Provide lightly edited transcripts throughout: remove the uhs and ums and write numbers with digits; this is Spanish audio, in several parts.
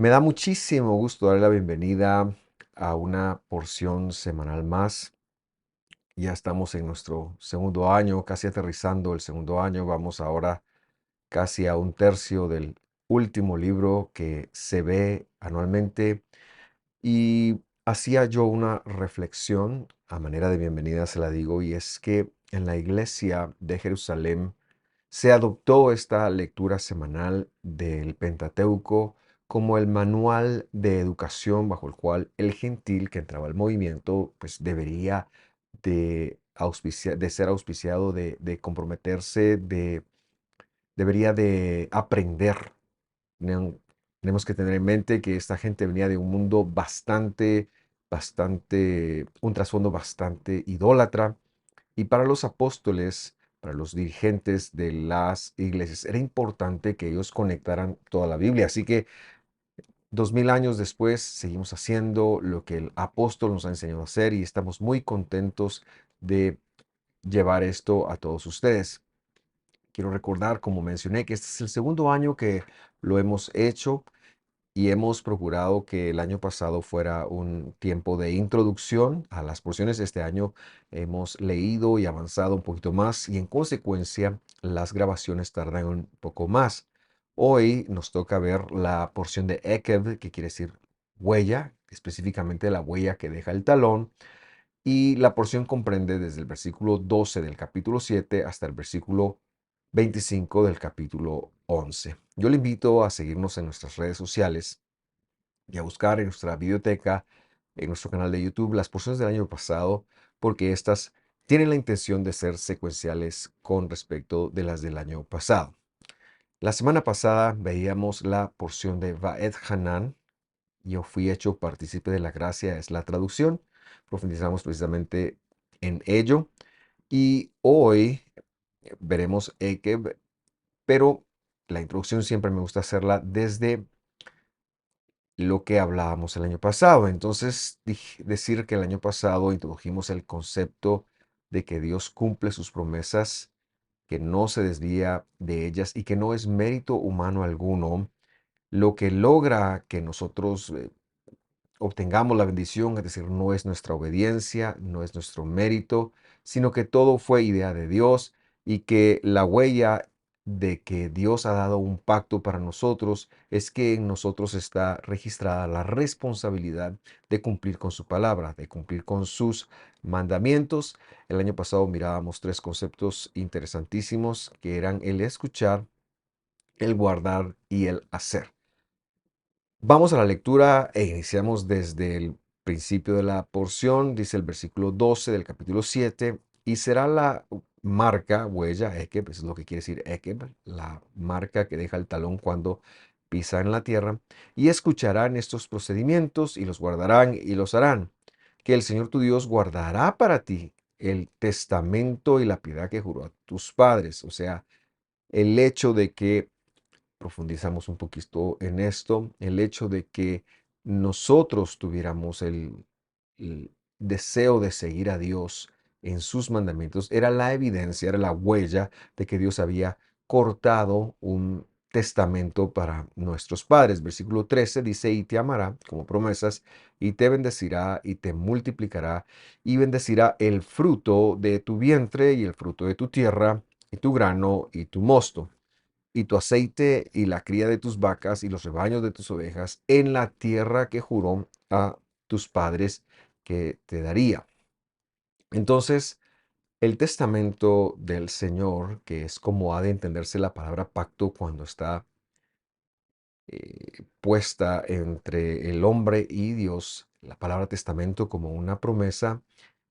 Me da muchísimo gusto darle la bienvenida a una porción semanal más. Ya estamos en nuestro segundo año, casi aterrizando el segundo año. Vamos ahora casi a un tercio del último libro que se ve anualmente. Y hacía yo una reflexión, a manera de bienvenida se la digo, y es que en la iglesia de Jerusalén se adoptó esta lectura semanal del Pentateuco como el manual de educación bajo el cual el gentil que entraba al movimiento pues debería de ser auspiciado, de comprometerse, debería de aprender. Tenían- Tenemos que tener en mente que esta gente venía de un mundo un trasfondo bastante idólatra, y para los apóstoles, para los dirigentes de las iglesias, era importante que ellos conectaran toda la Biblia. Así que 2000 años después seguimos haciendo lo que el apóstol nos ha enseñado a hacer y estamos muy contentos de llevar esto a todos ustedes. Quiero recordar, como mencioné, que este es el segundo año que lo hemos hecho y hemos procurado que el año pasado fuera un tiempo de introducción a las porciones. Este año hemos leído y avanzado un poquito más y en consecuencia las grabaciones tardan un poco más. Hoy nos toca ver la porción de Ekev, que quiere decir huella, específicamente la huella que deja el talón. Y la porción comprende desde el versículo 12 del capítulo 7 hasta el versículo 25 del capítulo 11. Yo le invito a seguirnos en nuestras redes sociales y a buscar en nuestra biblioteca, en nuestro canal de YouTube, las porciones del año pasado, porque estas tienen la intención de ser secuenciales con respecto de las del año pasado. La semana pasada veíamos la porción de Vaed Hanan. Yo fui hecho partícipe de la gracia, es la traducción. Profundizamos precisamente en ello. Y hoy veremos Ekeb, pero la introducción siempre me gusta hacerla desde lo que hablábamos el año pasado. Entonces, decir que el año pasado introdujimos el concepto de que Dios cumple sus promesas, que no se desvía de ellas y que no es mérito humano alguno lo que logra que nosotros obtengamos la bendición, es decir, no es nuestra obediencia, no es nuestro mérito, sino que todo fue idea de Dios y que la huella de que Dios ha dado un pacto para nosotros es que en nosotros está registrada la responsabilidad de cumplir con su palabra, de cumplir con sus mandamientos. El año pasado mirábamos tres conceptos interesantísimos que eran el escuchar, el guardar y el hacer. Vamos a la lectura e iniciamos desde el principio de la porción, dice el versículo 12 del capítulo 7, y será la marca, huella, Ekeb, eso es lo que quiere decir Ekeb, la marca que deja el talón cuando pisa en la tierra, y escucharán estos procedimientos y los guardarán y los harán, que el Señor tu Dios guardará para ti el testamento y la piedad que juró a tus padres, o sea, el hecho de que profundizamos un poquito en esto, el hecho de que nosotros tuviéramos el deseo de seguir a Dios en sus mandamientos, era la evidencia, era la huella de que Dios había cortado un testamento para nuestros padres. Versículo 13 dice, y te amará como promesas, y te bendecirá, y te multiplicará, y bendecirá el fruto de tu vientre, y el fruto de tu tierra, y tu grano, y tu mosto y tu aceite y la cría de tus vacas y los rebaños de tus ovejas en la tierra que juró a tus padres que te daría. Entonces, el testamento del Señor, que es como ha de entenderse la palabra pacto cuando está puesta entre el hombre y Dios, la palabra testamento como una promesa,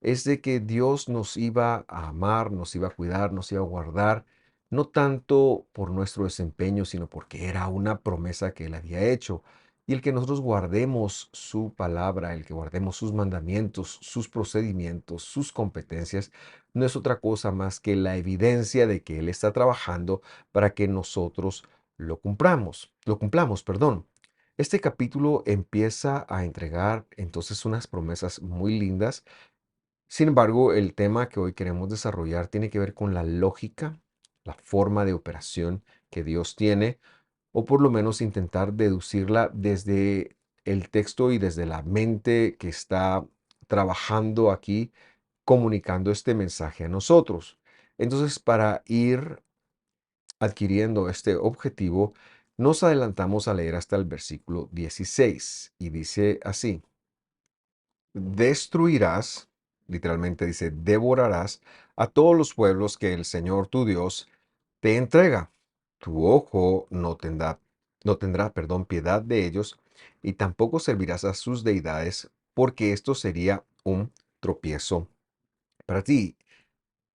es de que Dios nos iba a amar, nos iba a cuidar, nos iba a guardar, no tanto por nuestro desempeño, sino porque era una promesa que Él había hecho. Y el que nosotros guardemos su palabra, el que guardemos sus mandamientos, sus procedimientos, sus competencias, no es otra cosa más que la evidencia de que Él está trabajando para que nosotros lo cumplamos, perdón. Este capítulo empieza a entregar entonces unas promesas muy lindas. Sin embargo, el tema que hoy queremos desarrollar tiene que ver con la lógica, la forma de operación que Dios tiene, o por lo menos intentar deducirla desde el texto y desde la mente que está trabajando aquí, comunicando este mensaje a nosotros. Entonces, para ir adquiriendo este objetivo, nos adelantamos a leer hasta el versículo 16 y dice así: destruirás, literalmente dice, devorarás a todos los pueblos que el Señor tu Dios te entrega. Tu ojo no tendrá, perdón, piedad de ellos, y tampoco servirás a sus deidades, porque esto sería un tropiezo para ti.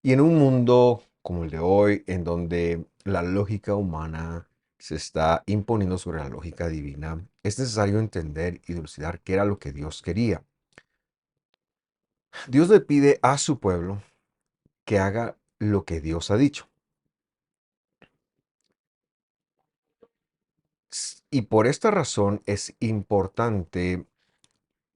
Y en un mundo como el de hoy, en donde la lógica humana se está imponiendo sobre la lógica divina, es necesario entender y dilucidar qué era lo que Dios quería. Dios le pide a su pueblo que haga lo que Dios ha dicho. Y por esta razón es importante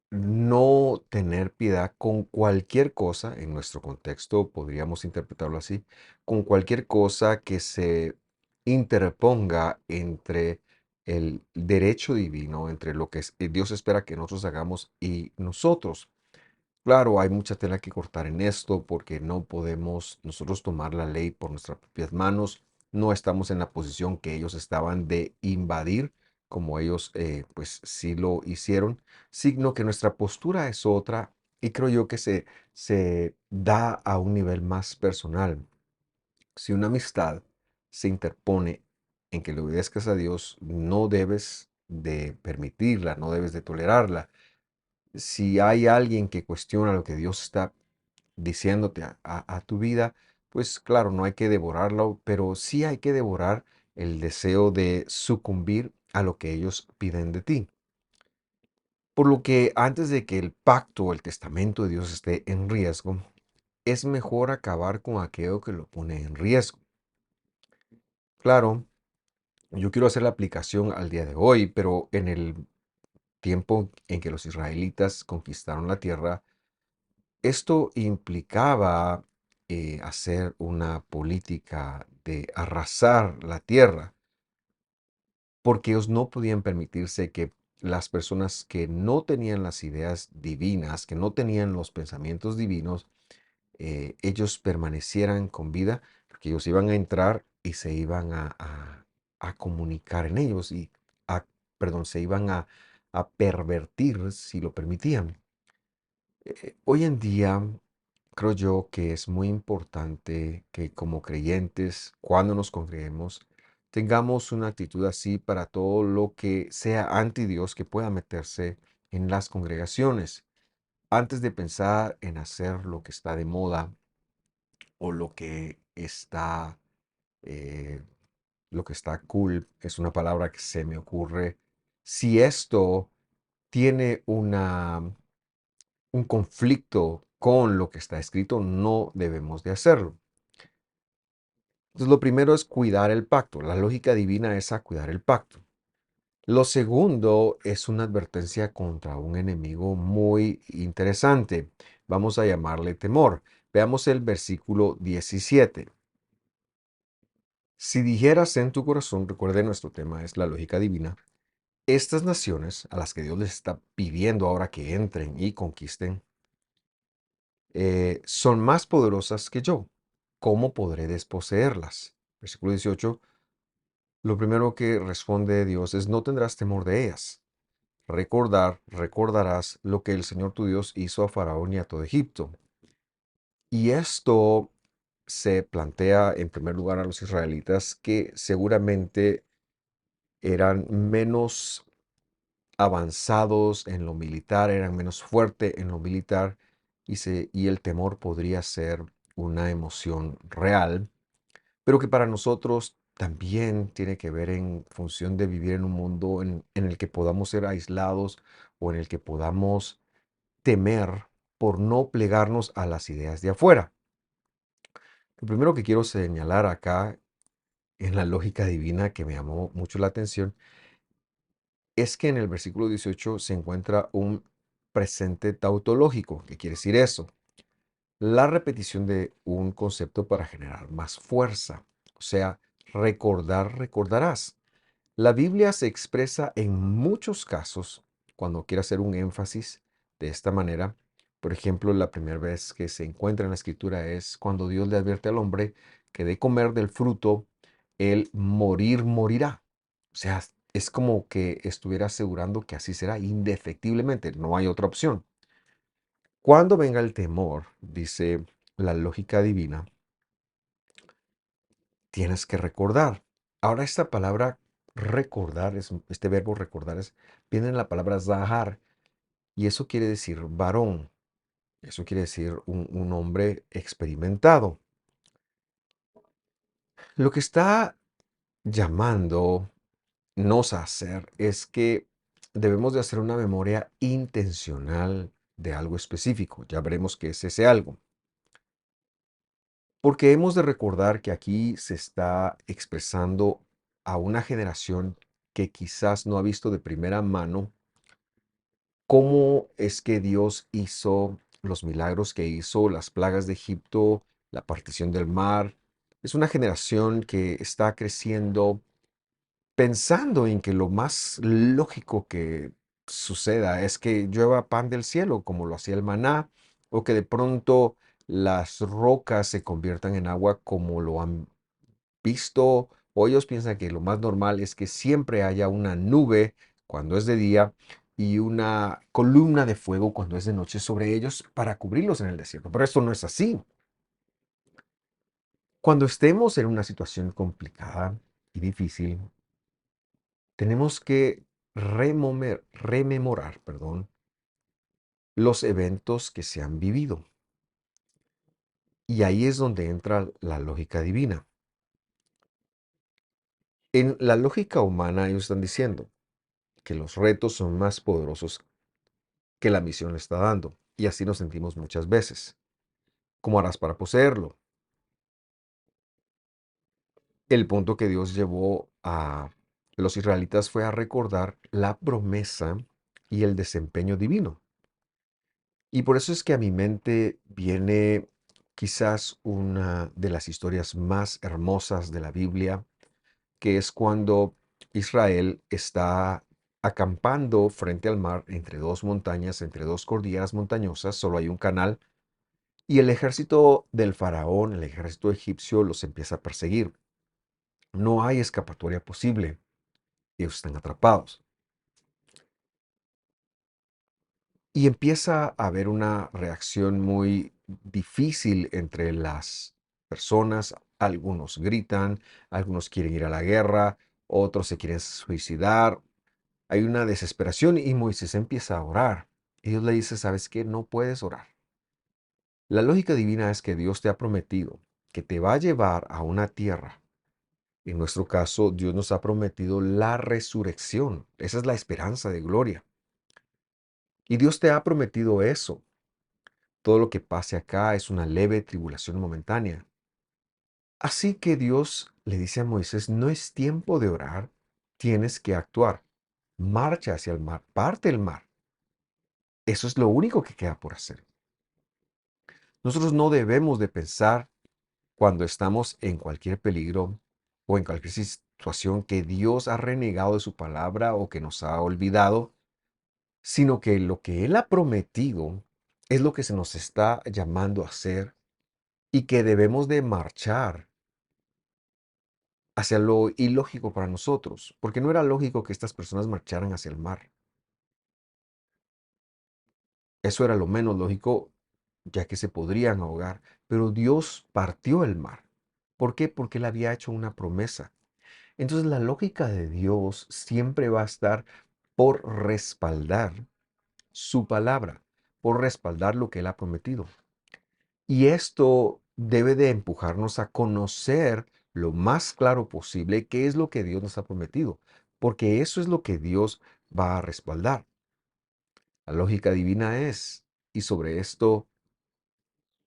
no tener piedad con cualquier cosa, en nuestro contexto podríamos interpretarlo así, con cualquier cosa que se interponga entre el derecho divino, entre lo que Dios espera que nosotros hagamos y nosotros. Claro, hay mucha tela que cortar en esto porque no podemos nosotros tomar la ley por nuestras propias manos. No estamos en la posición que ellos estaban de invadir, como ellos pues sí lo hicieron, sino que nuestra postura es otra y creo yo que se da a un nivel más personal. Si una amistad se interpone en que le obedezcas a Dios, no debes de permitirla, no debes de tolerarla. Si hay alguien que cuestiona lo que Dios está diciéndote a tu vida, pues claro, no hay que devorarlo, pero sí hay que devorar el deseo de sucumbir a lo que ellos piden de ti. Por lo que antes de que el pacto o el testamento de Dios esté en riesgo, es mejor acabar con aquello que lo pone en riesgo. Claro, yo quiero hacer la aplicación al día de hoy, pero en el tiempo en que los israelitas conquistaron la tierra, esto implicaba hacer una política de arrasar la tierra, porque ellos no podían permitirse que las personas que no tenían las ideas divinas, que no tenían los pensamientos divinos, ellos permanecieran con vida, porque ellos iban a entrar y se iban a comunicar en ellos y perdón, se iban a pervertir si lo permitían. Hoy en día creo yo que es muy importante que como creyentes, cuando nos congreguemos, tengamos una actitud así para todo lo que sea anti Dios que pueda meterse en las congregaciones. Antes de pensar en hacer lo que está de moda o eh, lo que está cool, es una palabra que se me ocurre. Si esto tiene un conflicto con lo que está escrito, no debemos de hacerlo. Entonces, lo primero es cuidar el pacto. La lógica divina es a cuidar el pacto. Lo segundo es una advertencia contra un enemigo muy interesante. Vamos a llamarle temor. Veamos el versículo 17. Si dijeras en tu corazón, recuerde nuestro tema es la lógica divina, estas naciones a las que Dios les está pidiendo ahora que entren y conquisten, son más poderosas que yo. ¿Cómo podré desposeerlas? Versículo 18. Lo primero que responde Dios es: no tendrás temor de ellas. Recordarás lo que el Señor tu Dios hizo a Faraón y a todo Egipto. Y esto se plantea en primer lugar a los israelitas, que seguramente eran menos avanzados en lo militar, eran menos fuertes en lo militar, y el temor podría ser una emoción real, pero que para nosotros también tiene que ver en función de vivir en un mundo en el que podamos ser aislados o en el que podamos temer por no plegarnos a las ideas de afuera. Lo primero que quiero señalar acá en la lógica divina que me llamó mucho la atención es que en el versículo 18 se encuentra un presente tautológico. ¿Qué quiere decir eso? La repetición de un concepto para generar más fuerza. O sea, recordarás. La Biblia se expresa en muchos casos cuando quiere hacer un énfasis de esta manera. Por ejemplo, la primera vez que se encuentra en la escritura es cuando Dios le advierte al hombre que de comer del fruto, él morirá. O sea, es como que estuviera asegurando que así será indefectiblemente, no hay otra opción. Cuando venga el temor, dice la lógica divina, tienes que recordar. Ahora esta palabra recordar, este verbo recordar viene en la palabra zahar y eso quiere decir varón, eso quiere decir un hombre experimentado. Lo que está llamando nos a hacer es que debemos de hacer una memoria intencional de algo específico. Ya veremos qué es ese algo. Porque hemos de recordar que aquí se está expresando a una generación que quizás no ha visto de primera mano cómo es que Dios hizo los milagros que hizo, las plagas de Egipto, la partición del mar. Es una generación que está creciendo pensando en que lo más lógico que suceda es que llueva pan del cielo, como lo hacía el maná, o que de pronto las rocas se conviertan en agua como lo han visto, o ellos piensan que lo más normal es que siempre haya una nube cuando es de día y una columna de fuego cuando es de noche sobre ellos para cubrirlos en el desierto. Pero esto no es así. Cuando estemos en una situación complicada y difícil, tenemos que rememorar, los eventos que se han vivido. Y ahí es donde entra la lógica divina. En la lógica humana ellos están diciendo que los retos son más poderosos que la misión le está dando. Y así nos sentimos muchas veces. ¿Cómo harás para poseerlo? El punto que Dios llevó a los israelitas fue a recordar la promesa y el desempeño divino. Y por eso es que a mi mente viene quizás una de las historias más hermosas de la Biblia, que es cuando Israel está acampando frente al mar entre dos montañas, entre dos cordilleras montañosas, solo hay un canal, y el ejército del faraón, el ejército egipcio, los empieza a perseguir. No hay escapatoria posible. Ellos están atrapados. Y empieza a haber una reacción muy difícil entre las personas. Algunos gritan, algunos quieren ir a la guerra, otros se quieren suicidar. Hay una desesperación y Moisés empieza a orar. Y Dios le dice, ¿sabes qué? No puedes orar. La lógica divina es que Dios te ha prometido que te va a llevar a una tierra. En nuestro caso, Dios nos ha prometido la resurrección. Esa es la esperanza de gloria. Y Dios te ha prometido eso. Todo lo que pase acá es una leve tribulación momentánea. Así que Dios le dice a Moisés, no es tiempo de orar, tienes que actuar. Marcha hacia el mar, parte el mar. Eso es lo único que queda por hacer. Nosotros no debemos de pensar cuando estamos en cualquier peligro o en cualquier situación que Dios ha renegado de su palabra o que nos ha olvidado, sino que lo que Él ha prometido es lo que se nos está llamando a hacer y que debemos de marchar hacia lo ilógico para nosotros, porque no era lógico que estas personas marcharan hacia el mar. Eso era lo menos lógico, ya que se podrían ahogar, pero Dios partió el mar. ¿Por qué? Porque Él había hecho una promesa. Entonces la lógica de Dios siempre va a estar por respaldar su palabra, por respaldar lo que Él ha prometido. Y esto debe de empujarnos a conocer lo más claro posible qué es lo que Dios nos ha prometido, porque eso es lo que Dios va a respaldar. La lógica divina es, y sobre esto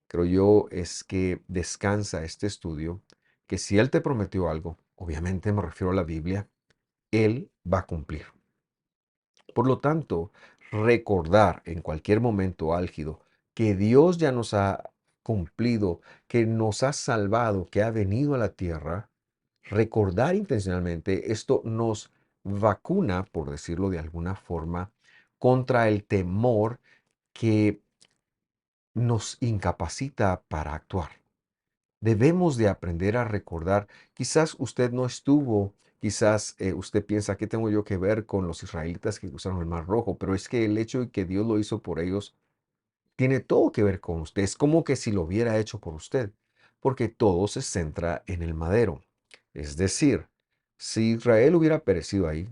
creo yo es que descansa este estudio, que si Él te prometió algo, obviamente me refiero a la Biblia, Él va a cumplir. Por lo tanto, recordar en cualquier momento álgido que Dios ya nos ha cumplido, que nos ha salvado, que ha venido a la tierra, recordar intencionalmente, esto nos vacuna, por decirlo de alguna forma, contra el temor que nos incapacita para actuar. Debemos de aprender a recordar, quizás usted no estuvo, quizás usted piensa, ¿qué tengo yo que ver con los israelitas que cruzaron el Mar Rojo? Pero es que el hecho de que Dios lo hizo por ellos tiene todo que ver con usted. Es como que si lo hubiera hecho por usted, porque todo se centra en el madero. Es decir, si Israel hubiera perecido ahí,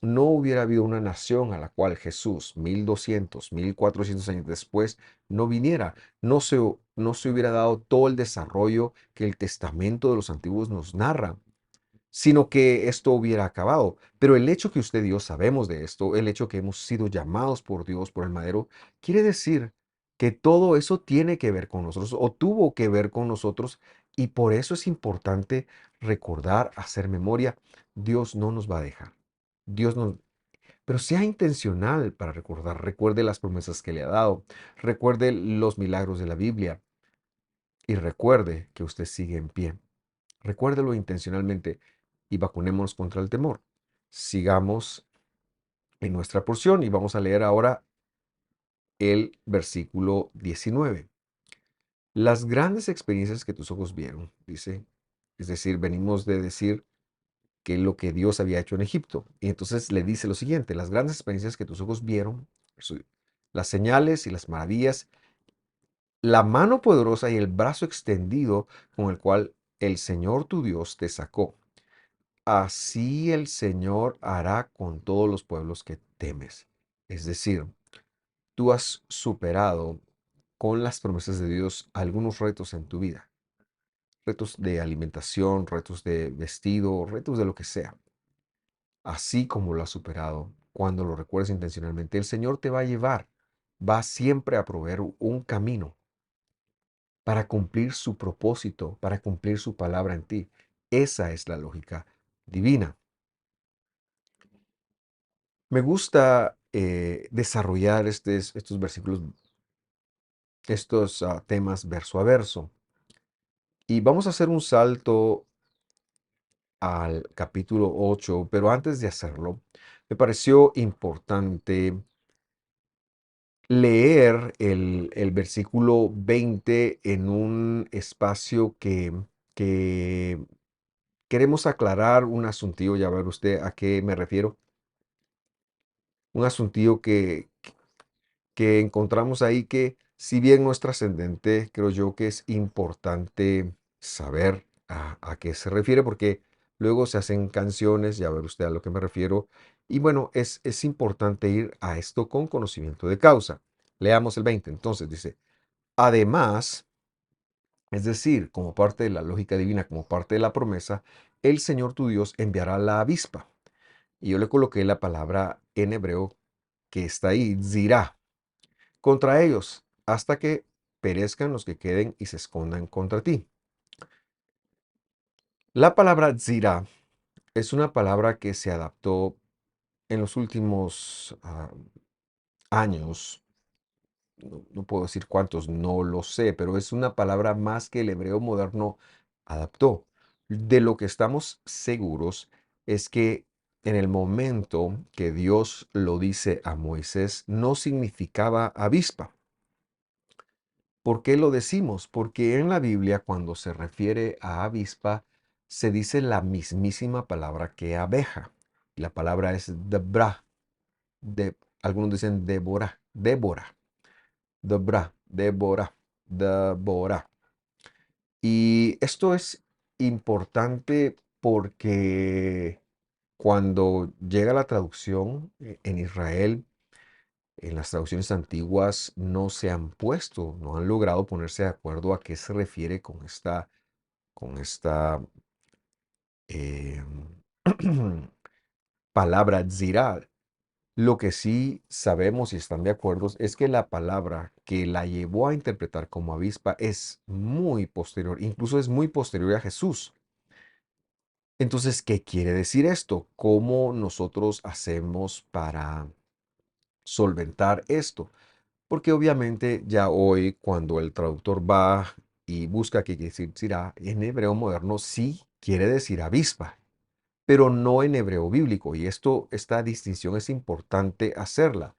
no hubiera habido una nación a la cual Jesús, 1200, 1400 años después, no viniera. No se hubiera dado todo el desarrollo que el testamento de los antiguos nos narra, sino que esto hubiera acabado. Pero el hecho que usted y yo sabemos de esto, el hecho que hemos sido llamados por Dios, por el madero, quiere decir que todo eso tiene que ver con nosotros o tuvo que ver con nosotros, y por eso es importante recordar, hacer memoria. Dios no nos va a dejar. Dios nos, pero sea intencional para recordar. Recuerde las promesas que le ha dado. Recuerde los milagros de la Biblia. Y recuerde que usted sigue en pie. Recuérdelo intencionalmente y vacunémonos contra el temor. Sigamos en nuestra porción y vamos a leer ahora el versículo 19. Las grandes experiencias que tus ojos vieron, dice, es decir, venimos de decir que lo que Dios había hecho en Egipto. Y entonces le dice lo siguiente: las grandes experiencias que tus ojos vieron, las señales y las maravillas, la mano poderosa y el brazo extendido con el cual el Señor tu Dios te sacó. Así el Señor hará con todos los pueblos que temes. Es decir, tú has superado con las promesas de Dios algunos retos en tu vida. Retos de alimentación, retos de vestido, retos de lo que sea. Así como lo has superado, cuando lo recuerdes intencionalmente, el Señor te va a llevar, va siempre a proveer un camino para cumplir su propósito, para cumplir su palabra en ti. Esa es la lógica divina. Me gusta desarrollar estos versículos, estos temas verso a verso. Y vamos a hacer un salto al capítulo 8, pero antes de hacerlo, me pareció importante leer el versículo 20 en un espacio que queremos aclarar un asuntillo. Ya ver usted a qué me refiero. Un asuntillo que encontramos ahí que, si bien no es trascendente, creo yo que es importante saber a qué se refiere, porque luego se hacen canciones, ya ver usted a lo que me refiero, y bueno, es importante ir a esto con conocimiento de causa. Leamos el 20. Entonces dice, además, es decir, como parte de la lógica divina, como parte de la promesa, el Señor tu Dios enviará la avispa. Y yo le coloqué la palabra en hebreo que está ahí, zirá, contra ellos, hasta que perezcan los que queden y se escondan contra ti. La palabra zirá es una palabra que se adaptó en los últimos años. No puedo decir cuántos, no lo sé, pero es una palabra más que el hebreo moderno adaptó. De lo que estamos seguros es que en el momento que Dios lo dice a Moisés, no significaba avispa. ¿Por qué lo decimos? Porque en la Biblia, cuando se refiere a avispa, se dice la mismísima palabra que abeja. La palabra es debra. Algunos dicen Débora, Débora, debra, Débora, Débora. Y esto es importante porque cuando llega la traducción en Israel, en las traducciones antiguas no se han puesto, no han logrado ponerse de acuerdo a qué se refiere con esta eh, palabra zirah. Lo que sí sabemos y están de acuerdo es que la palabra que la llevó a interpretar como avispa es muy posterior, incluso es muy posterior a Jesús. Entonces, ¿qué quiere decir esto? ¿Cómo nosotros hacemos para solventar esto? Porque obviamente ya hoy, cuando el traductor va y busca qué quiere decir zirah, en hebreo moderno sí quiere decir avispa. pero no en hebreo bíblico. Y esta distinción es importante hacerla.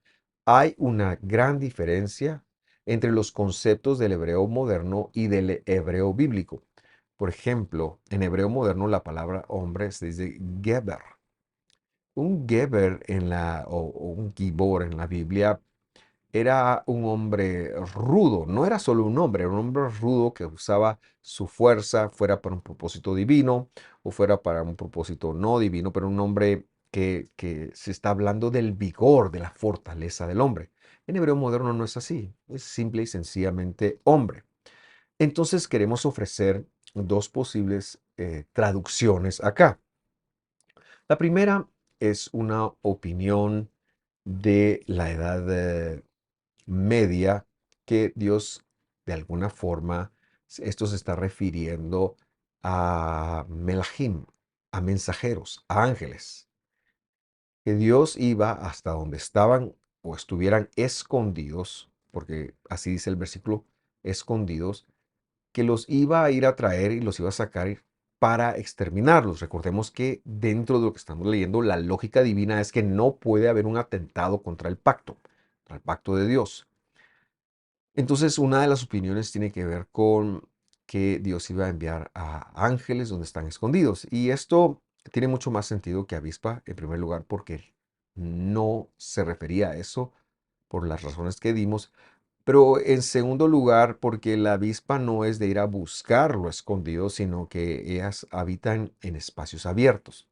Hay una gran diferencia entre los conceptos del hebreo moderno y del hebreo bíblico. Por ejemplo, en hebreo moderno la palabra hombre se dice geber. Un geber o un gibor en la Biblia era un hombre rudo, no era solo un hombre, era un hombre rudo que usaba su fuerza, fuera para un propósito divino o fuera para un propósito no divino, pero un hombre que se está hablando del vigor, de la fortaleza del hombre. En hebreo moderno no es así, es simple y sencillamente hombre. Entonces queremos ofrecer dos posibles traducciones acá. La primera es una opinión de la edad media que Dios de alguna forma, esto se está refiriendo a melahim, a mensajeros, a ángeles, que Dios iba hasta donde estaban o estuvieran escondidos, porque así dice el versículo, escondidos, que los iba a ir a traer y los iba a sacar para exterminarlos. Recordemos que dentro de lo que estamos leyendo, la lógica divina es que no puede haber un atentado contra el pacto de Dios. Entonces, una de las opiniones tiene que ver con que Dios iba a enviar a ángeles donde están escondidos. Y esto tiene mucho más sentido que avispa, en primer lugar, porque no se refería a eso por las razones que dimos, pero en segundo lugar, porque la avispa no es de ir a buscar lo escondido, sino que ellas habitan en espacios abiertos.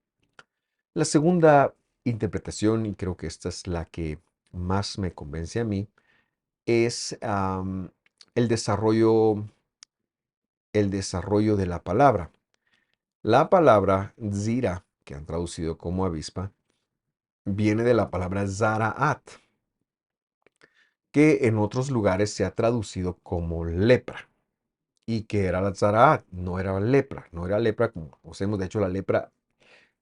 La segunda interpretación, y creo que esta es la que más me convence a mí, es el desarrollo, el desarrollo de la palabra. La palabra zira, que han traducido como avispa, viene de la palabra zaraat, que en otros lugares se ha traducido como lepra. ¿Y que era la zaraat? No era lepra, no era lepra como conocemos. De hecho, la lepra,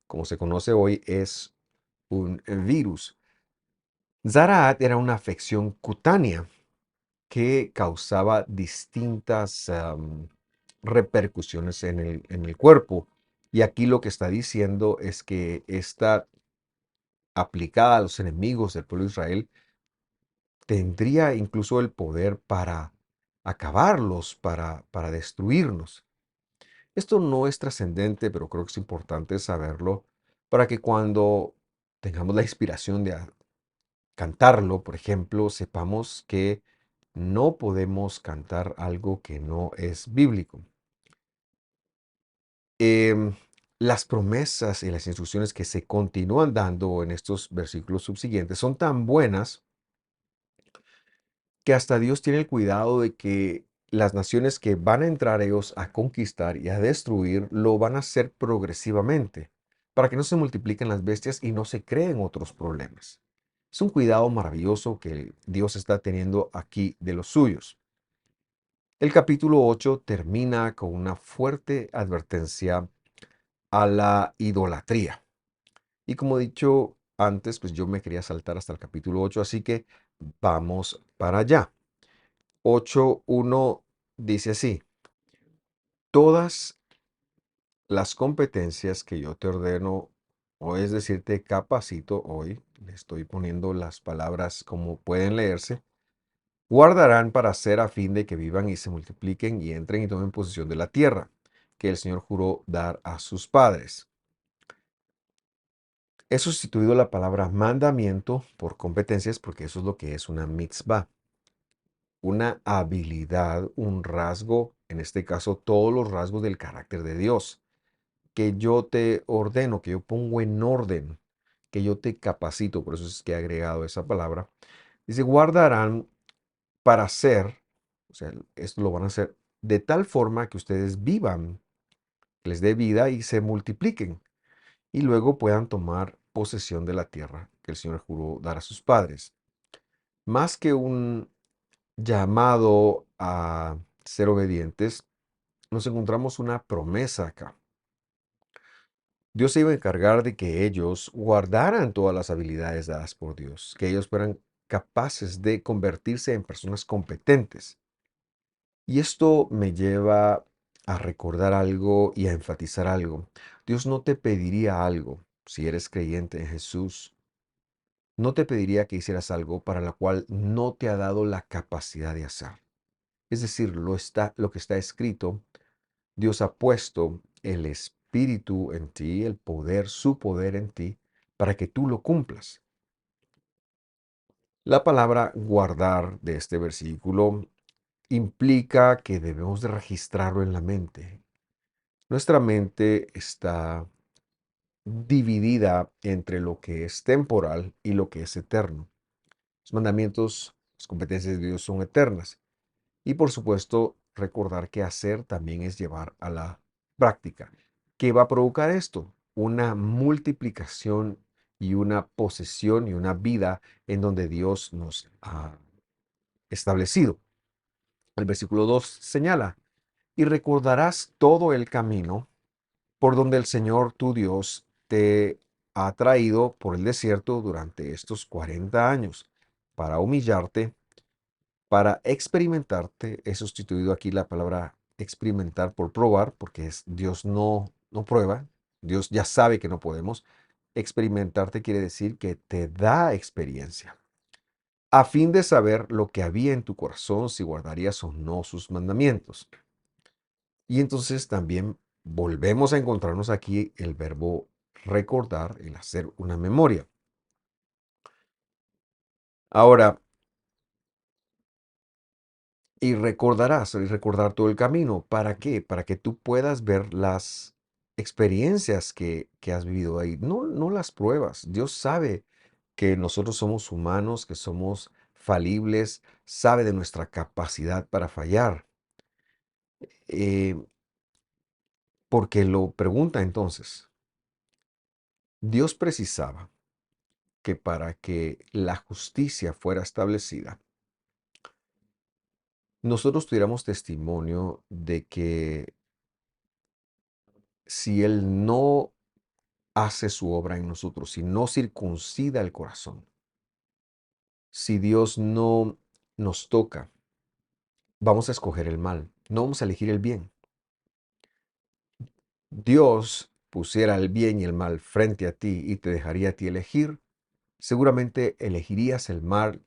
como se conoce hoy, es un virus. Zaraat era una afección cutánea que causaba distintas repercusiones en el cuerpo. Y aquí lo que está diciendo es que esta aplicada a los enemigos del pueblo de Israel tendría incluso el poder para acabarlos, para destruirnos. Esto no es trascendente, pero creo que es importante saberlo para que cuando tengamos la inspiración de cantarlo, por ejemplo, sepamos que no podemos cantar algo que no es bíblico. Em, las promesas y las instrucciones que se continúan dando en estos versículos subsiguientes son tan buenas que hasta Dios tiene el cuidado de que las naciones que van a entrar ellos a conquistar y a destruir lo van a hacer progresivamente, para que no se multipliquen las bestias y no se creen otros problemas. Es un cuidado maravilloso que Dios está teniendo aquí de los suyos. El capítulo 8 termina con una fuerte advertencia a la idolatría. Y como he dicho antes, pues yo me quería saltar hasta el capítulo 8, así que vamos para allá. 8.1 dice así: todas las competencias que yo te ordeno, o es decir, te capacito hoy, le estoy poniendo las palabras como pueden leerse, guardarán para hacer a fin de que vivan y se multipliquen y entren y tomen posesión de la tierra, que el Señor juró dar a sus padres. He sustituido la palabra mandamiento por competencias porque eso es lo que es una mitzvah, una habilidad, un rasgo, en este caso todos los rasgos del carácter de Dios, que yo te ordeno, que yo pongo en orden, que yo te capacito, por eso es que he agregado esa palabra. Dice, guardarán para hacer, o sea, esto lo van a hacer de tal forma que ustedes vivan, que les dé vida y se multipliquen, y luego puedan tomar posesión de la tierra que el Señor juró dar a sus padres. Más que un llamado a ser obedientes, nos encontramos una promesa acá. Dios se iba a encargar de que ellos guardaran todas las habilidades dadas por Dios, que ellos fueran capaces de convertirse en personas competentes. Y esto me lleva a recordar algo y a enfatizar algo. Dios no te pediría algo, si eres creyente en Jesús, no te pediría que hicieras algo para lo cual no te ha dado la capacidad de hacer. Es decir, lo que está escrito, Dios ha puesto el Espíritu en ti, el poder, su poder en ti, para que tú lo cumplas. La palabra guardar de este versículo implica que debemos de registrarlo en la mente. Nuestra mente está dividida entre lo que es temporal y lo que es eterno. Los mandamientos, las competencias de Dios son eternas. Y por supuesto, recordar que hacer también es llevar a la práctica. ¿Qué va a provocar esto? Una multiplicación y una posesión y una vida en donde Dios nos ha establecido. El versículo 2 señala, y recordarás todo el camino por donde el Señor tu Dios te ha traído por el desierto durante estos 40 años, para humillarte, para experimentarte. He sustituido aquí la palabra experimentar por probar, porque Dios no prueba, Dios ya sabe que no podemos. Experimentarte quiere decir que te da experiencia, a fin de saber lo que había en tu corazón, si guardarías o no sus mandamientos. Y entonces también volvemos a encontrarnos aquí el verbo recordar, el hacer una memoria. Ahora, y recordar todo el camino. ¿Para qué? Para que tú puedas ver las experiencias que has vivido ahí. No las pruebas. Dios sabe que nosotros somos humanos, que somos falibles, sabe de nuestra capacidad para fallar. Eh, porque lo pregunta entonces. Dios precisaba que para que la justicia fuera establecida, nosotros tuviéramos testimonio de que si Él no hace su obra en nosotros, si no circuncida el corazón, si Dios no nos toca, vamos a escoger el mal, no vamos a elegir el bien. Dios pusiera el bien y el mal frente a ti y te dejaría a ti elegir, seguramente elegirías el mal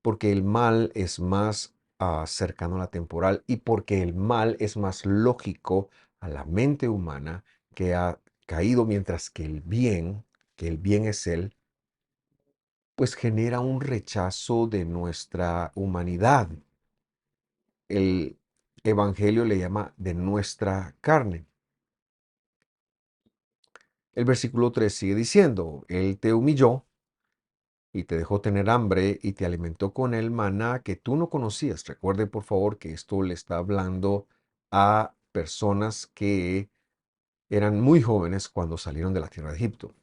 porque el mal es más cercano a la temporal y porque el mal es más lógico a la mente humana que ha caído, mientras que el bien es Él, pues genera un rechazo de nuestra humanidad. El Evangelio le llama de nuestra carne. El versículo 3 sigue diciendo, Él te humilló y te dejó tener hambre y te alimentó con el maná que tú no conocías. Recuerde, por favor, que esto le está hablando a personas que eran muy jóvenes cuando salieron de la tierra de Egipto.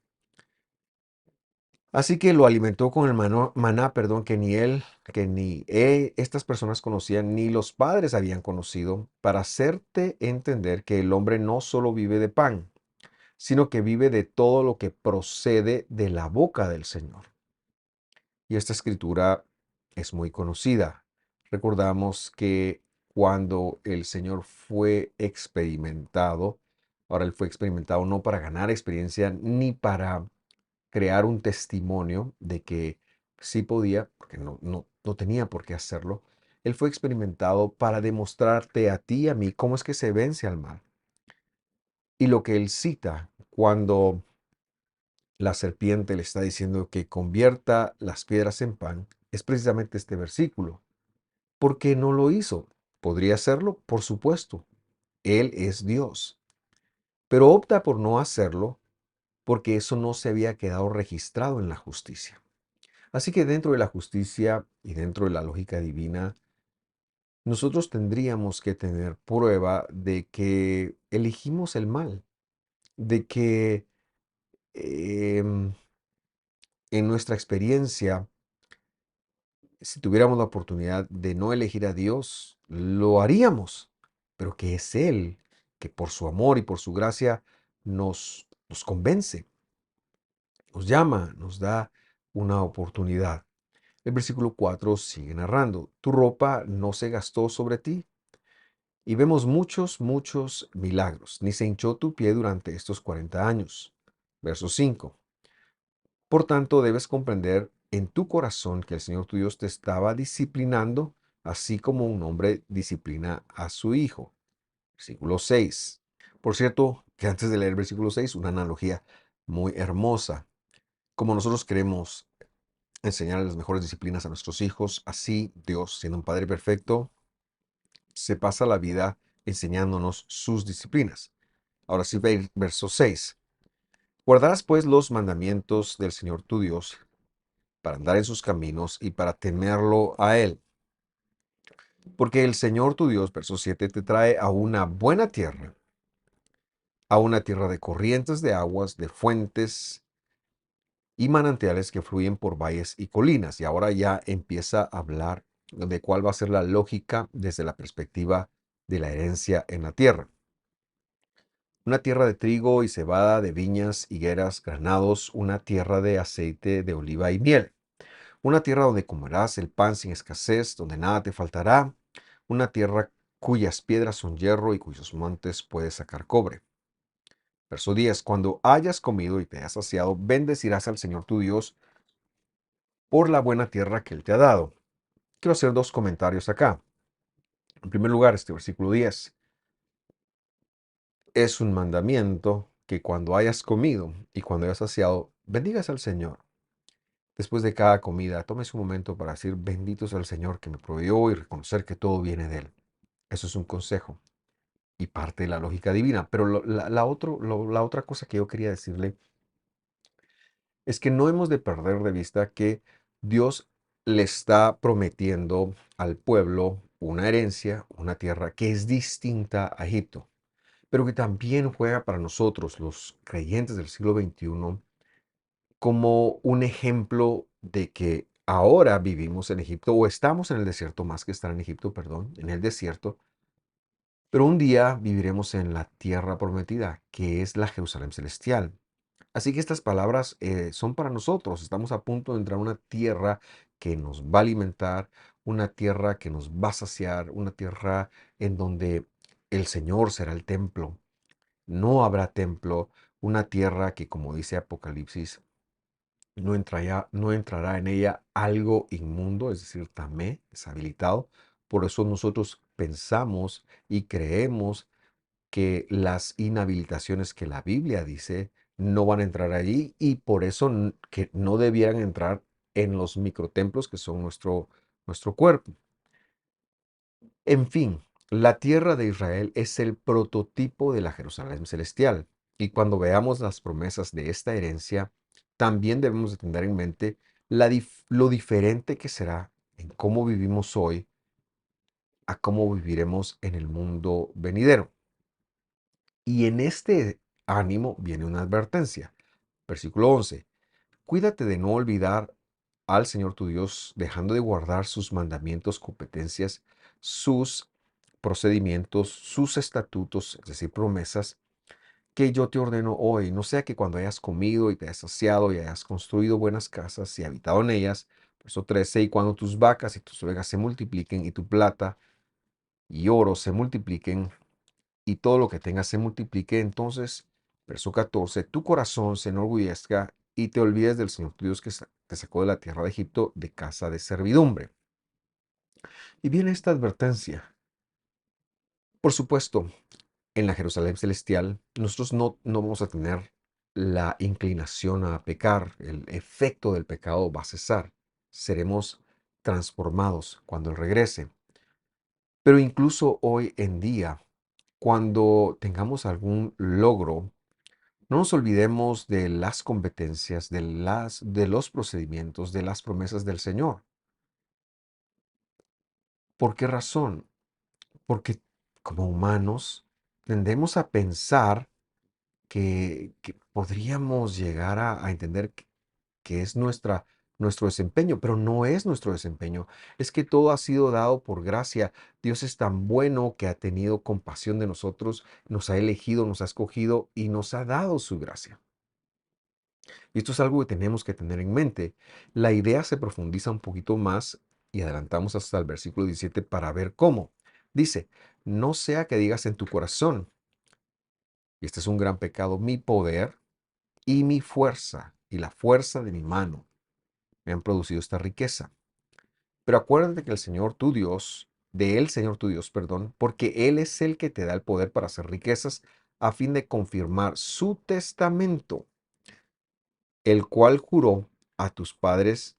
Así que lo alimentó con el maná, perdón, que ni él, que ni estas personas conocían, ni los padres habían conocido, para hacerte entender que el hombre no solo vive de pan, sino que vive de todo lo que procede de la boca del Señor. Y esta escritura es muy conocida. Recordamos que cuando el Señor fue experimentado, ahora Él fue experimentado no para ganar experiencia ni para crear un testimonio de que sí podía, porque no tenía por qué hacerlo. Él fue experimentado para demostrarte a ti y a mí cómo es que se vence al mal. Y lo que Él cita cuando la serpiente le está diciendo que convierta las piedras en pan, es precisamente este versículo. ¿Por qué no lo hizo? ¿Podría hacerlo? Por supuesto. Él es Dios. Pero opta por no hacerlo porque eso no se había quedado registrado en la justicia. Así que dentro de la justicia y dentro de la lógica divina, nosotros tendríamos que tener prueba de que elegimos el mal, de que em, en nuestra experiencia, si tuviéramos la oportunidad de no elegir a Dios, lo haríamos, pero que es Él, que por su amor y por su gracia nos convence, nos llama, nos da una oportunidad. El versículo 4 sigue narrando, tu ropa no se gastó sobre ti, Y vemos muchos, muchos milagros. Ni se hinchó tu pie durante estos 40 años. Verso 5. Por tanto, debes comprender en tu corazón que el Señor tu Dios te estaba disciplinando, así como un hombre disciplina a su hijo. Versículo 6. Por cierto, que antes de leer el versículo 6, una analogía muy hermosa. Como nosotros queremos enseñar las mejores disciplinas a nuestros hijos, así Dios, siendo un Padre perfecto, se pasa la vida enseñándonos sus disciplinas. Ahora sí, verso 6. Guardarás pues los mandamientos del Señor tu Dios para andar en sus caminos y para temerlo a Él. Porque el Señor tu Dios, verso 7, te trae a una buena tierra, a una tierra de corrientes de aguas, de fuentes y manantiales que fluyen por valles y colinas. Y ahora ya empieza a hablar de cuál va a ser la lógica desde la perspectiva de la herencia en la tierra. Una tierra de trigo y cebada, de viñas, higueras, granados, una tierra de aceite de oliva y miel. Una tierra donde comerás el pan sin escasez, donde nada te faltará. Una tierra cuyas piedras son hierro y cuyos montes puedes sacar cobre. Verso 10. Cuando hayas comido y te hayas saciado, bendecirás al Señor tu Dios por la buena tierra que Él te ha dado. Quiero hacer dos comentarios acá. En primer lugar, este versículo 10 es un mandamiento que cuando hayas comido y cuando hayas saciado, bendigas al Señor. Después de cada comida, tomes un momento para decir bendito es el Señor que me proveyó y reconocer que todo viene de Él. Eso es un consejo y parte de la lógica divina. Pero la otra cosa que yo quería decirle es que no hemos de perder de vista que Dios le está prometiendo al pueblo una herencia, una tierra que es distinta a Egipto, pero que también juega para nosotros, los creyentes del siglo XXI, como un ejemplo de que ahora vivimos en Egipto o estamos en el desierto, más que estar en Egipto, perdón, en el desierto, pero un día viviremos en la tierra prometida, que es la Jerusalén celestial. Así que estas palabras son para nosotros. Estamos a punto de entrar a una tierra que nos va a alimentar, una tierra que nos va a saciar, una tierra en donde el Señor será el templo. No habrá templo, una tierra que, como dice Apocalipsis, no entrará en ella algo inmundo, es decir, tamé, deshabilitado. Por eso nosotros pensamos y creemos que las inhabilitaciones que la Biblia dice no van a entrar allí y por eso que no debieran entrar en los microtemplos que son nuestro cuerpo. En fin, la tierra de Israel es el prototipo de la Jerusalén celestial. Y cuando veamos las promesas de esta herencia, también debemos de tener en mente lo diferente que será en cómo vivimos hoy a cómo viviremos en el mundo venidero. Y en este ánimo viene una advertencia. Versículo 11. Cuídate de no olvidar al Señor tu Dios, dejando de guardar sus mandamientos, competencias, sus procedimientos, sus estatutos, es decir, promesas que yo te ordeno hoy. No sea que cuando hayas comido y te hayas saciado y hayas construido buenas casas y habitado en ellas, verso 13, y cuando tus vacas y tus ovejas se multipliquen y tu plata y oro se multipliquen, y todo lo que tengas se multiplique, entonces, verso 14, tu corazón se enorgullezca y te olvides del Señor tu Dios que te sacó de la tierra de Egipto de casa de servidumbre. Y viene esta advertencia. Por supuesto, en la Jerusalén celestial, nosotros no vamos a tener la inclinación a pecar, el efecto del pecado va a cesar, seremos transformados cuando Él regrese. Pero incluso hoy en día, cuando tengamos algún logro, no nos olvidemos de las competencias, de los procedimientos, de las promesas del Señor. ¿Por qué razón? Porque como humanos tendemos a pensar que podríamos llegar a entender que es nuestro desempeño, pero no es nuestro desempeño. Es que todo ha sido dado por gracia. Dios es tan bueno que ha tenido compasión de nosotros, nos ha elegido, nos ha escogido y nos ha dado su gracia. Y esto es algo que tenemos que tener en mente. La idea se profundiza un poquito más y adelantamos hasta el versículo 17 para ver cómo. Dice, No sea que digas en tu corazón, y este es un gran pecado, mi poder y mi fuerza y la fuerza de mi mano me han producido esta riqueza. Pero acuérdate que el Señor tu Dios, de él, Señor tu Dios, perdón, porque Él es el que te da el poder para hacer riquezas a fin de confirmar su testamento, el cual juró a tus padres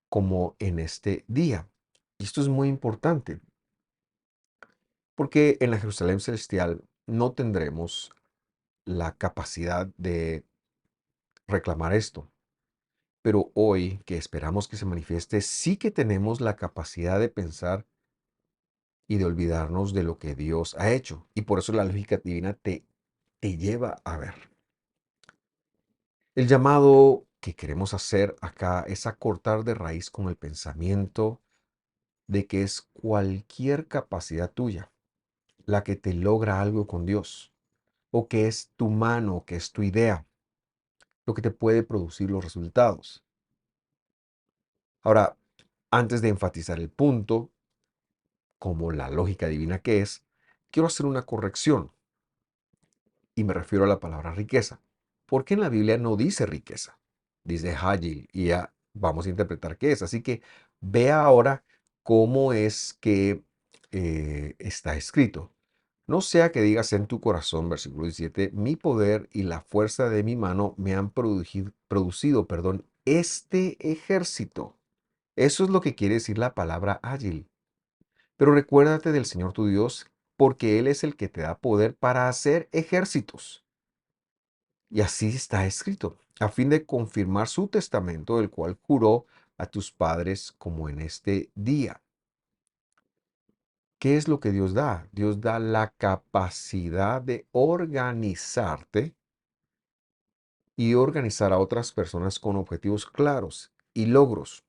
como en este día. Y esto es muy importante, porque en la Jerusalén celestial no tendremos la capacidad de reclamar esto. Pero hoy que esperamos que se manifieste, sí que tenemos la capacidad de pensar y de olvidarnos de lo que Dios ha hecho. Y por eso la lógica divina te lleva a ver. El llamado que queremos hacer acá es a cortar de raíz con el pensamiento de que es cualquier capacidad tuya la que te logra algo con Dios, o que es tu mano, que es tu idea, lo que te puede producir los resultados. Ahora, antes de enfatizar el punto, como la lógica divina que es, quiero hacer una corrección, y me refiero a la palabra riqueza. Porque en la Biblia no dice riqueza, dice Hagil, y ya vamos a interpretar qué es. Así que vea ahora cómo es que está escrito. No sea que digas en tu corazón, versículo 17, mi poder y la fuerza de mi mano me han producido, este ejército. Eso es lo que quiere decir la palabra ágil. Pero recuérdate del Señor tu Dios, porque Él es el que te da poder para hacer ejércitos. Y así está escrito, a fin de confirmar su testamento, el cual juró a tus padres como en este día. ¿Qué es lo que Dios da? Dios da la capacidad de organizarte y organizar a otras personas con objetivos claros y logros.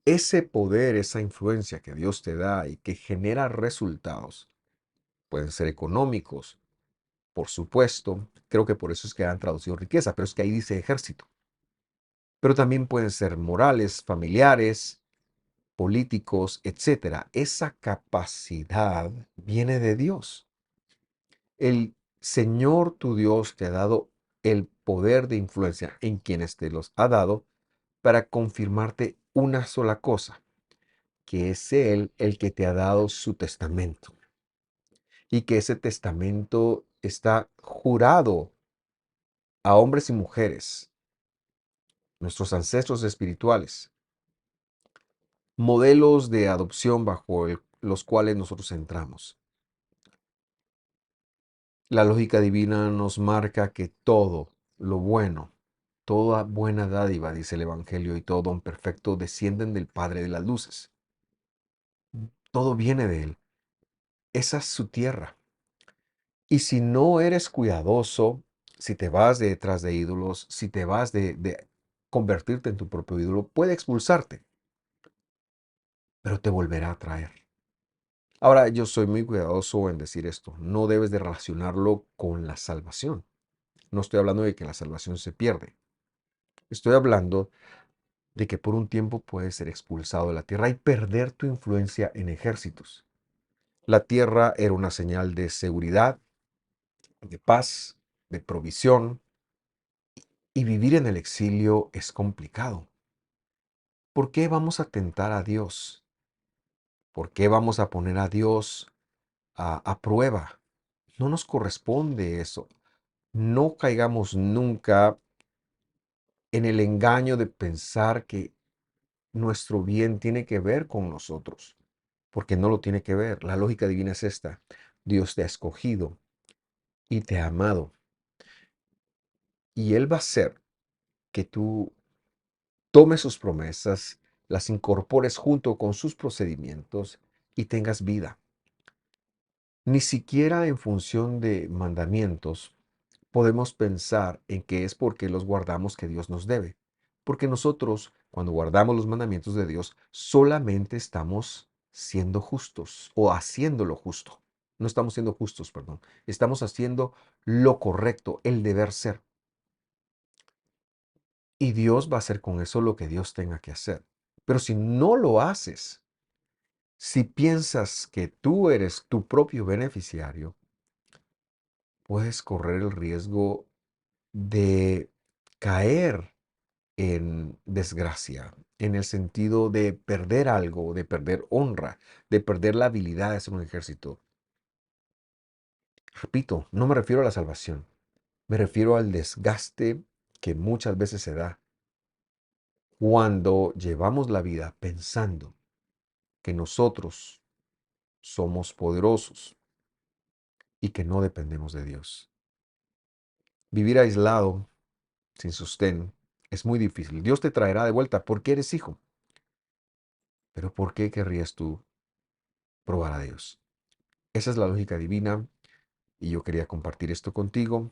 Ese poder, esa influencia que Dios te da y que genera resultados, pueden ser económicos, por supuesto, creo que por eso es que han traducido riqueza, pero es que ahí dice ejército. Pero también pueden ser morales, familiares, políticos, etcétera. Esa capacidad viene de Dios. El Señor tu Dios te ha dado el poder de influencia en quienes te los ha dado para confirmarte una sola cosa, que es Él el que te ha dado su testamento y que ese testamento está jurado a hombres y mujeres, nuestros ancestros espirituales, modelos de adopción bajo los cuales nosotros entramos. La lógica divina nos marca que todo lo bueno, toda buena dádiva, dice el Evangelio, y todo don perfecto descienden del Padre de las luces. Todo viene de Él. Esa es su tierra. Y si no eres cuidadoso, si te vas detrás de ídolos, si te vas de convertirte en tu propio ídolo, puede expulsarte, pero te volverá a traer. Ahora, yo soy muy cuidadoso en decir esto. No debes de relacionarlo con la salvación. No estoy hablando de que la salvación se pierde. Estoy hablando de que por un tiempo puedes ser expulsado de la tierra y perder tu influencia en ejércitos. La tierra era una señal de seguridad, de paz, de provisión, y vivir en el exilio es complicado. ¿Por qué vamos a tentar a Dios? ¿Por qué vamos a poner a Dios a prueba? No nos corresponde eso. No caigamos nunca en el engaño de pensar que nuestro bien tiene que ver con nosotros, porque no lo tiene que ver. La lógica divina es esta. Dios te ha escogido y te ha amado, y Él va a hacer que tú tomes sus promesas, las incorpores junto con sus procedimientos y tengas vida. Ni siquiera en función de mandamientos podemos pensar en que es porque los guardamos que Dios nos debe. Porque nosotros, cuando guardamos los mandamientos de Dios, solamente estamos siendo justos o haciendo lo justo. No estamos siendo justos, perdón. Estamos haciendo lo correcto, el deber ser. Y Dios va a hacer con eso lo que Dios tenga que hacer. Pero si no lo haces, Si piensas que tú eres tu propio beneficiario, puedes correr el riesgo de caer en desgracia, en el sentido de perder algo, de perder honra, de perder la habilidad de ser un ejército. Repito, no me refiero a la salvación, me refiero al desgaste que muchas veces se da cuando llevamos la vida pensando que nosotros somos poderosos y que no dependemos de Dios. Vivir aislado, sin sostén, es muy difícil. Dios te traerá de vuelta porque eres hijo. Pero ¿por qué querrías tú probar a Dios? Esa es la lógica divina y yo quería compartir esto contigo.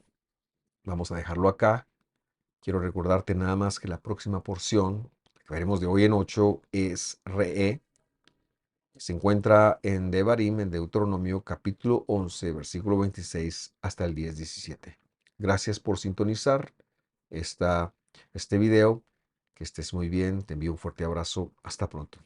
Vamos a dejarlo acá. Quiero recordarte nada más que la próxima porción que veremos de hoy en 8 es Re. Se encuentra en Devarim, en Deuteronomio capítulo 11, versículo 26 hasta el 10:17. Gracias por sintonizar este video. Que estés muy bien. Te envío un fuerte abrazo. Hasta pronto.